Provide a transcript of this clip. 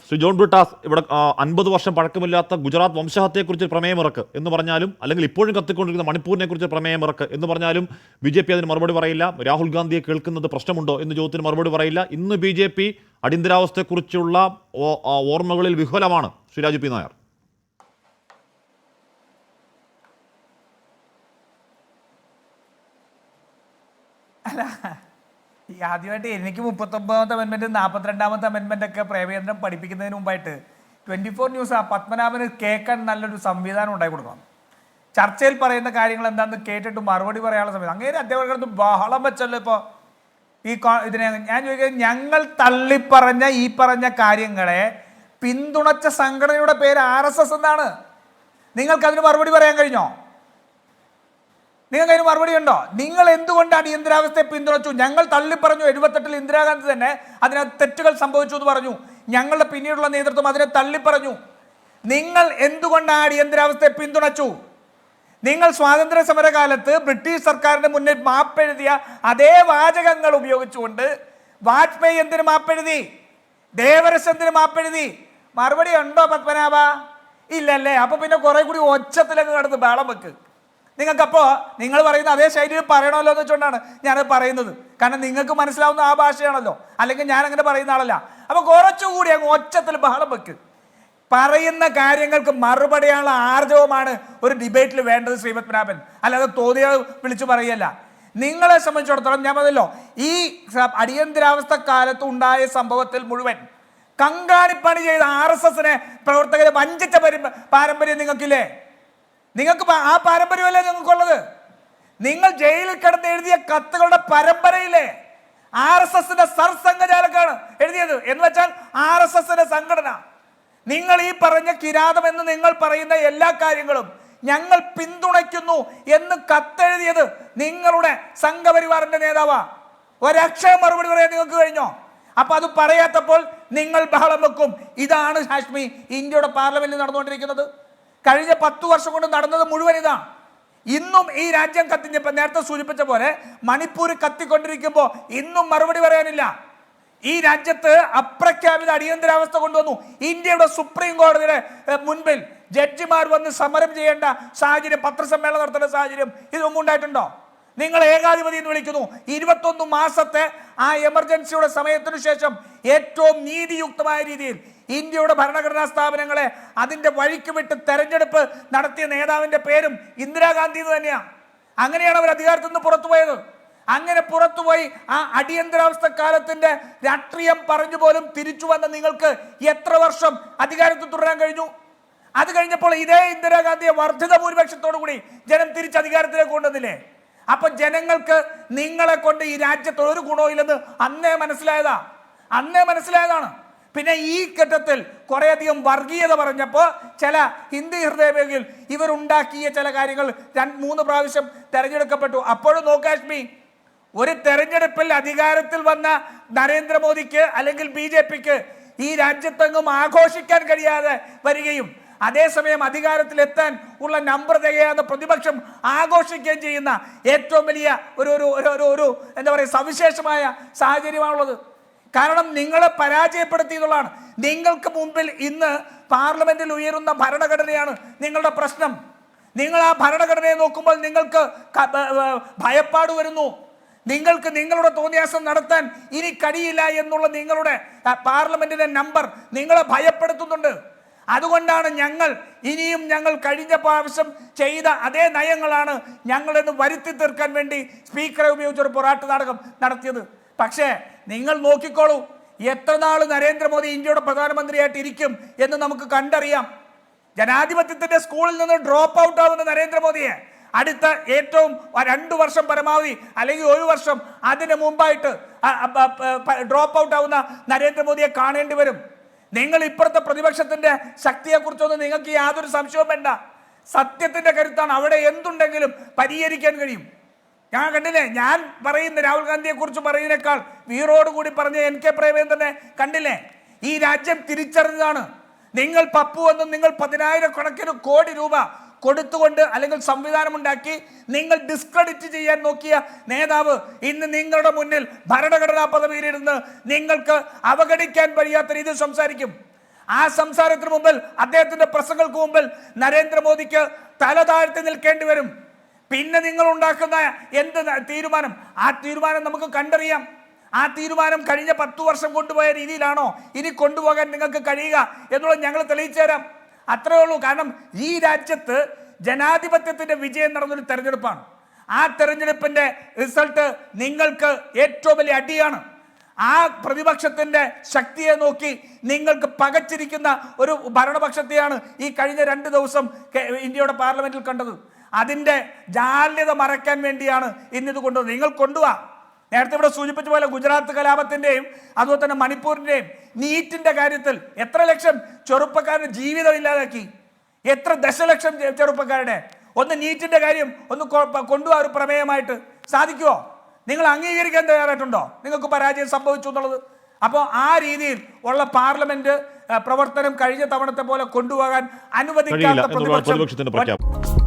ശ്രീ ജോൺ ബ്രിട്ടാസ് ഇവിടെ 50 വർഷം പഴക്കമില്ലാത്ത ഗുജറാത്ത് വംശഹത്യയെക്കുറിച്ച് പ്രമേയമിറക്ക് എന്ന് പറഞ്ഞാലും, അല്ലെങ്കിൽ ഇപ്പോഴും കത്തിക്കൊണ്ടിരിക്കുന്ന മണിപ്പൂരിനെ കുറിച്ച് പ്രമേയമിറക്ക് എന്ന് പറഞ്ഞാലും BJP അതിന് മറുപടി പറയില്ല. രാഹുൽ ഗാന്ധിയെ കേൾക്കുന്നത് പ്രശ്നമുണ്ടോ എന്ന് ചോദ്യത്തിന് മറുപടി പറയില്ല. ഇന്ന് BJP അടിയന്തരാവസ്ഥയെക്കുറിച്ചുള്ള ഓർമ്മകളിൽ വിഹ്വലമാണ്. ശ്രീ രാജു പി നായർ. അല്ല, ഈ ആദ്യമായിട്ട് എനിക്ക് 39ാമത്തെ അമെൻമെന്റ് 42ാമത്തെ അമെൻമെന്റ് ഒക്കെ പ്രേമേന്ദ്രൻ പഠിപ്പിക്കുന്നതിന് മുമ്പായിട്ട് 24 ന്യൂസ് ആ പത്മനാഭന് കേൾക്കാൻ നല്ലൊരു സംവിധാനം ഉണ്ടായി കൊടുക്കണം. ചർച്ചയിൽ പറയുന്ന കാര്യങ്ങൾ എന്താണെന്ന് കേട്ടിട്ട് മറുപടി പറയാനുള്ള സംവിധാനം. അങ്ങനെ അധ്യാപകർക്ക് ബഹളം വെച്ചല്ലോ ഇപ്പോൾ ഇതിനെ. ഞാൻ ചോദിക്കുന്നത്, ഞങ്ങൾ തള്ളിപ്പറഞ്ഞ ഈ പറഞ്ഞ കാര്യങ്ങളെ പിന്തുണച്ച സംഘടനയുടെ പേര് RSS എന്നാണ്. നിങ്ങൾക്കതിന് മറുപടി പറയാൻ കഴിഞ്ഞോ? നിങ്ങൾക്ക് അതിന് മറുപടി ഉണ്ടോ? നിങ്ങൾ എന്തുകൊണ്ട് അടിയന്തരാവസ്ഥയെ പിന്തുണച്ചു? ഞങ്ങൾ തള്ളിപ്പറഞ്ഞു. 78-ൽ ഇന്ദിരാഗാന്ധി തന്നെ അതിനകത്ത് തെറ്റുകൾ സംഭവിച്ചു എന്ന് പറഞ്ഞു. ഞങ്ങളുടെ പിന്നീടുള്ള നേതൃത്വം അതിനെ തള്ളിപ്പറഞ്ഞു. നിങ്ങൾ എന്തുകൊണ്ട് അടിയന്തരാവസ്ഥയെ പിന്തുണച്ചു? നിങ്ങൾ സ്വാതന്ത്ര്യ സമരകാലത്ത് ബ്രിട്ടീഷ് സർക്കാരിന്റെ മുന്നിൽ മാപ്പെഴുതിയ അതേ വാചകങ്ങൾ ഉപയോഗിച്ചുകൊണ്ട് വാജ്പേയി എന്തിന് മാപ്പെഴുതി, ദേവരസ് എന്തിന് മാപ്പെഴുതി? മറുപടി ഉണ്ടോ പത്മനാഭ? ഇല്ലല്ലേ? അപ്പൊ പിന്നെ കുറെ കൂടി ഒച്ചത്തിലൊക്കെ കടന്ന് ബഹളം വെക്ക്. നിങ്ങൾക്കപ്പോൾ നിങ്ങൾ പറയുന്ന അതേ ശൈലിയിൽ പറയണമല്ലോ എന്ന് വെച്ചുകൊണ്ടാണ് ഞാനത് പറയുന്നത്. കാരണം നിങ്ങൾക്ക് മനസ്സിലാവുന്ന ആ ഭാഷയാണല്ലോ, അല്ലെങ്കിൽ ഞാൻ അങ്ങനെ പറയുന്ന ആളല്ല. അപ്പോൾ കുറച്ചുകൂടി അങ്ങ് ഒച്ചത്തിൽ ബഹളം വെക്ക്. പറയുന്ന കാര്യങ്ങൾക്ക് മറുപടിയുള്ള ആർജവമാണ് ഒരു ഡിബേറ്റിൽ വേണ്ടത് ശ്രീ പത്മനാഭൻ, അല്ലാതെ തോന്നിയ വിളിച്ചു പറയല്ല. നിങ്ങളെ സംബന്ധിച്ചിടത്തോളം ഞാൻ പറഞ്ഞല്ലോ, ഈ അടിയന്തരാവസ്ഥ കാലത്ത് ഉണ്ടായ സംഭവത്തിൽ മുഴുവൻ കങ്കാണിപ്പണി ചെയ്ത RSSനെ പ്രവർത്തകരെ വഞ്ചിച്ച പാരമ്പര്യം നിങ്ങൾക്കില്ലേ? നിങ്ങൾക്ക് ആ പാരമ്പര്യമല്ലേ നിങ്ങൾക്കുള്ളത്? നിങ്ങൾ ജയിലിൽ കിടന്ന് എഴുതിയ കത്തുകളുടെ പരമ്പരയില്ലേ RSSന്റെ സർസംഘചാലക്കാണ് എഴുതിയത്. എന്ന് വെച്ചാൽ RSSന്റെ സംഘടന. നിങ്ങൾ ഈ പറഞ്ഞ കിരാതം എന്ന് നിങ്ങൾ പറയുന്ന എല്ലാ കാര്യങ്ങളും ഞങ്ങൾ പിന്തുണയ്ക്കുന്നു എന്ന് കത്തെഴുതിയത് നിങ്ങളുടെ സംഘപരിവാറിന്റെ നേതാവാ. ഒരക്ഷരം മറുപടി പറയാൻ നിങ്ങൾക്ക് കഴിഞ്ഞോ? അപ്പൊ അത് പറയാത്തപ്പോൾ നിങ്ങൾ ബഹളം വെക്കും. ഇതാണ് ഹാഷ്മി ഇന്ത്യയുടെ പാർലമെന്റിൽ നടന്നുകൊണ്ടിരിക്കുന്നത്. കഴിഞ്ഞ 10 വർഷം കൊണ്ട് നടന്നത് മുഴുവൻ ഇതാ. ഇന്നും ഈ രാജ്യം കത്തിഞ്ഞപ്പോൾ നേരത്തെ സൂചിപ്പിച്ച പോലെ മണിപ്പൂർ കത്തിക്കൊണ്ടിരിക്കുമ്പോൾ ഇന്നും മറുപടി പറയാനില്ല. ഈ രാജ്യത്ത് അപ്രഖ്യാപിത അടിയന്തരാവസ്ഥ കൊണ്ടുവന്നു. ഇന്ത്യയുടെ സുപ്രീം കോടതിയുടെ മുൻപിൽ ജഡ്ജിമാർ വന്ന് സമരം ചെയ്യേണ്ട സാഹചര്യം, പത്രസമ്മേളനം നടത്തേണ്ട സാഹചര്യം ഇത് മുമ്പ് ഉണ്ടായിട്ടുണ്ടോ? നിങ്ങൾ ഏകാധിപതി എന്ന് വിളിക്കുന്നു. 21 മാസത്തെ ആ എമർജൻസിയുടെ സമയത്തിനു ശേഷം ഏറ്റവും നീതിയുക്തമായ രീതിയിൽ ഇന്ത്യയുടെ ഭരണഘടനാ സ്ഥാപനങ്ങളെ അതിൻ്റെ വഴിക്ക് വിട്ട് തെരഞ്ഞെടുപ്പ് നടത്തിയ നേതാവിൻ്റെ പേരും ഇന്ദിരാഗാന്ധി എന്ന് തന്നെയാണ്. അങ്ങനെയാണ് അവർ അധികാരത്തിൽ നിന്ന് പുറത്തുപോയത്. അങ്ങനെ പുറത്തുപോയി ആ അടിയന്തരാവസ്ഥ കാലത്തിന്റെ രാഷ്ട്രീയം പറഞ്ഞു പോലും തിരിച്ചു വന്ന നിങ്ങൾക്ക് എത്ര വർഷം അധികാരത്തിൽ തുടരാൻ കഴിഞ്ഞു? അത് കഴിഞ്ഞപ്പോൾ ഇതേ ഇന്ദിരാഗാന്ധിയെ വർദ്ധിത ഭൂരിപക്ഷത്തോടു കൂടി ജനം തിരിച്ച് അധികാരത്തിലേക്ക് കൊണ്ടുവന്നില്ലേ? അപ്പൊ ജനങ്ങൾക്ക് നിങ്ങളെ കൊണ്ട് ഈ രാജ്യത്ത് ഒരു ഗുണവും ഇല്ലെന്ന് അന്നേ മനസ്സിലായതാണ്. പിന്നെ ഈ ഘട്ടത്തിൽ കുറേയധികം വർഗീയത പറഞ്ഞപ്പോൾ ചില ഹിന്ദി ഹൃദയവേഗിൽ ഇവരുണ്ടാക്കിയ ചില കാര്യങ്ങൾ 2-3 പ്രാവശ്യം തെരഞ്ഞെടുക്കപ്പെട്ടു. അപ്പോഴും നോക്കാശ്മി, ഒരു തെരഞ്ഞെടുപ്പിൽ അധികാരത്തിൽ വന്ന നരേന്ദ്രമോദിക്ക് അല്ലെങ്കിൽ BJPക്ക് ഈ രാജ്യത്തെങ്ങും ആഘോഷിക്കാൻ കഴിയാതെ വരികയും അതേസമയം അധികാരത്തിലെത്താൻ ഉള്ള നമ്പർ തികയാതെ പ്രതിപക്ഷം ആഘോഷിക്കുകയും ചെയ്യുന്ന ഏറ്റവും വലിയ ഒരു എന്താ പറയുക സവിശേഷമായ സാഹചര്യമാണുള്ളത്. കാരണം നിങ്ങളെ പരാജയപ്പെടുത്തിയതുള്ളതാണ്. നിങ്ങൾക്ക് മുമ്പിൽ ഇന്ന് പാർലമെന്റിൽ ഉയരുന്ന ഭരണഘടനയാണ് നിങ്ങളുടെ പ്രശ്നം. നിങ്ങൾ ആ ഭരണഘടനയെ നോക്കുമ്പോൾ നിങ്ങൾക്ക് ഭയപ്പാട് വരുന്നു. നിങ്ങൾക്ക് നിങ്ങളുടെ തോന്നിയാസം നടത്താൻ ഇനി കഴിയില്ല എന്നുള്ള നിങ്ങളുടെ പാർലമെന്റിന്റെ നമ്പർ നിങ്ങളെ ഭയപ്പെടുത്തുന്നുണ്ട്. അതുകൊണ്ടാണ് ഞങ്ങൾ കഴിഞ്ഞ പ്രാവശ്യം ചെയ്ത അതേ നയങ്ങളാണ് ഞങ്ങളെന്ന് വരുത്തി തീർക്കാൻ വേണ്ടി സ്പീക്കറെ ഉപയോഗിച്ചൊരു പൊറാട്ട് നാടകം നടത്തിയത്. പക്ഷേ നിങ്ങൾ നോക്കിക്കോളൂ, എത്ര നാൾ നരേന്ദ്രമോദി ഇന്ത്യയുടെ പ്രധാനമന്ത്രിയായിട്ട് ഇരിക്കും എന്ന് നമുക്ക് കണ്ടറിയാം. ജനാധിപത്യത്തിന്റെ സ്കൂളിൽ നിന്ന് ഡ്രോപ്പ് ഔട്ട് ആവുന്ന നരേന്ദ്രമോദിയെ അടുത്ത ഏറ്റവും 2 വർഷം പരമാവധി അല്ലെങ്കിൽ 1 വർഷം അതിന് മുമ്പായിട്ട് ഡ്രോപ്പ് ഔട്ട് ആവുന്ന നരേന്ദ്രമോദിയെ കാണേണ്ടി വരും. നിങ്ങൾ ഇപ്പുറത്തെ പ്രതിപക്ഷത്തിന്റെ ശക്തിയെക്കുറിച്ചൊന്നും നിങ്ങൾക്ക് യാതൊരു സംശയവും വേണ്ട. സത്യത്തിന്റെ കരുത്താണ്. അവിടെ എന്തുണ്ടെങ്കിലും പരിഹരിക്കാൻ കഴിയും. ഞാൻ കണ്ടില്ലേ, ഞാൻ പറയുന്ന രാഹുൽ ഗാന്ധിയെ കുറിച്ച് പറയുന്നതിനേക്കാൾ വീറോടുകൂടി പറഞ്ഞ NK പ്രേമേന്ദ്രനെ കണ്ടില്ലേ? ഈ രാജ്യം തിരിച്ചറിഞ്ഞതാണ്. നിങ്ങൾ പപ്പു എന്നും നിങ്ങൾ 10,000 കണക്കിന് കോടി രൂപ കൊടുത്തുകൊണ്ട് അല്ലെങ്കിൽ സംവിധാനമുണ്ടാക്കി നിങ്ങൾ ഡിസ്ക്രെഡിറ്റ് ചെയ്യാൻ നോക്കിയ നേതാവ് ഇന്ന് നിങ്ങളുടെ മുന്നിൽ ഭരണഘടനാ പദവിയിലിരുന്ന് നിങ്ങൾക്ക് അവഗണിക്കാൻ കഴിയാത്ത രീതിയിൽ സംസാരിക്കും. ആ സംസാരത്തിന് മുമ്പിൽ, അദ്ദേഹത്തിന്റെ പ്രസംഗങ്ങൾക്ക് മുമ്പിൽ നരേന്ദ്രമോദിക്ക് തല താഴ്ത്തി നിൽക്കേണ്ടി വരും. പിന്നെ നിങ്ങൾ ഉണ്ടാക്കുന്ന എന്ത് തീരുമാനം, ആ തീരുമാനം നമുക്ക് കണ്ടറിയാം. ആ തീരുമാനം കഴിഞ്ഞ 10 വർഷം കൊണ്ടുപോയ രീതിയിലാണോ ഇനി കൊണ്ടുപോകാൻ നിങ്ങൾക്ക് കഴിയുക എന്നുള്ളത് ഞങ്ങൾ തെളിയിച്ചു തരാം. അത്രേ ഉള്ളൂ. കാരണം ഈ രാജ്യത്ത് ജനാധിപത്യത്തിന്റെ വിജയം നടന്നൊരു തെരഞ്ഞെടുപ്പാണ്. ആ തെരഞ്ഞെടുപ്പിന്റെ റിസൾട്ട് നിങ്ങൾക്ക് ഏറ്റവും വലിയ അടിയാണ്. ആ പ്രതിപക്ഷത്തിന്റെ ശക്തിയെ നോക്കി നിങ്ങൾക്ക് പകച്ചിരിക്കുന്ന ഒരു ഭരണപക്ഷത്തെയാണ് ഈ കഴിഞ്ഞ 2 ദിവസം ഇന്ത്യയുടെ പാർലമെന്റിൽ കണ്ടത്. അതിന്റെ ജാള്യത മറയ്ക്കാൻ വേണ്ടിയാണ് ഇന്നിത് കൊണ്ടുവന്നത്. നിങ്ങൾ കൊണ്ടുപോവാ. നേരത്തെ ഇവിടെ സൂചിപ്പിച്ച പോലെ ഗുജറാത്ത് കലാപത്തിന്റെയും അതുപോലെ തന്നെ മണിപ്പൂരിന്റെയും നീറ്റിന്റെ കാര്യത്തിൽ എത്ര ലക്ഷം ചെറുപ്പക്കാരുടെ ജീവിതം ഇല്ലാതാക്കി, എത്ര ദശലക്ഷം ചെറുപ്പക്കാരുടെ. ഒന്ന് നീറ്റിന്റെ കാര്യം ഒന്ന് കൊണ്ടുപോകാൻ ഒരു പ്രമേയമായിട്ട് സാധിക്കുമോ? നിങ്ങൾ അംഗീകരിക്കാൻ തയ്യാറായിട്ടുണ്ടോ നിങ്ങൾക്ക് പരാജയം സംഭവിച്ചു എന്നുള്ളത്? അപ്പോൾ ആ രീതിയിൽ ഉള്ള പാർലമെന്റ് പ്രവർത്തനം കഴിഞ്ഞ തവണത്തെ പോലെ കൊണ്ടുപോകാൻ അനുവദിക്കാത്ത പ്രതിപക്ഷത്തിന്റെ പ്രഖ്യാപനം